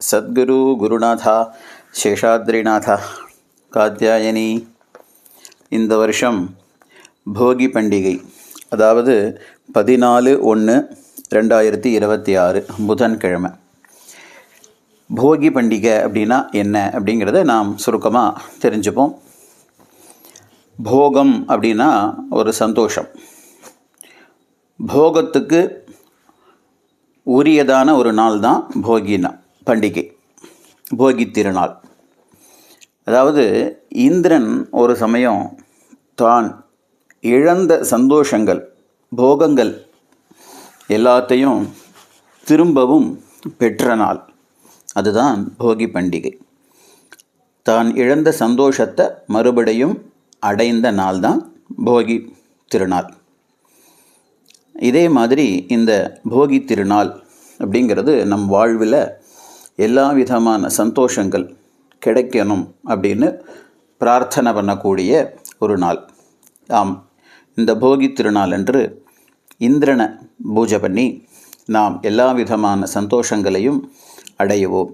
சத்குரு குருநாதா சேஷாத்ரிநாதா காத்யாயனி. இந்த வருஷம் போகி பண்டிகை, அதாவது 14/1/2026 புதன்கிழமை. போகி பண்டிகை அப்படின்னா என்ன அப்படிங்கிறத நாம் சுருக்கமாக தெரிஞ்சுப்போம். போகம் அப்படின்னா ஒரு சந்தோஷம். போகத்துக்கு உரியதான ஒரு நாள் தான் போகினா பண்டிகை, போகி திருநாள். அதாவது இந்திரன் ஒரு சமயம் தான் இழந்த சந்தோஷங்கள், போகங்கள் எல்லாத்தையும் திரும்பவும் பெற்ற நாள். அதுதான் போகி பண்டிகை. தான் இழந்த சந்தோஷத்தை மறுபடியும் அடைந்த நாள் தான் போகி திருநாள். இதே மாதிரி இந்த போகி திருநாள் அப்படிங்கிறது நம் வாழ்வில் எல்லா விதமான சந்தோஷங்கள் கிடைக்கணும் அப்படின்னு பிரார்த்தனை பண்ணக்கூடிய ஒரு நாள். ஆம், இந்த போகி திருநாள் அன்று இந்திரனை பூஜை பண்ணி நாம் எல்லா விதமான சந்தோஷங்களையும் அடையுவோம்.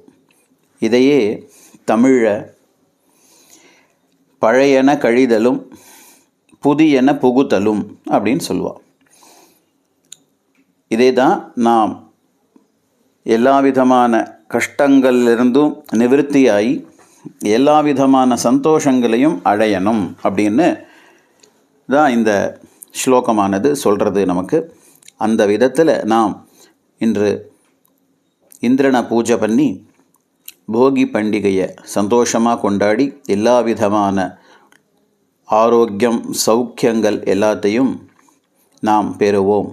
இதையே தமிழில் பழையன கழிதலும் புதியன புகுதலும் அப்படின்னு சொல்லுவோம். இதே தான் நாம் எல்லா விதமான கஷ்டங்கள்லிருந்தும் நிவர்த்தியாகி எல்லா விதமான சந்தோஷங்களையும் அடையணும் அப்படின்னு தான் இந்த ஸ்லோகமானது சொல்கிறது நமக்கு. அந்த விதத்தில் நாம் இன்று இந்திரனை பூஜை பண்ணி போகி பண்டிகையை சந்தோஷமாக கொண்டாடி எல்லா விதமான ஆரோக்கியம் சௌக்கியங்கள் எல்லாத்தையும் நாம் பெறுவோம்.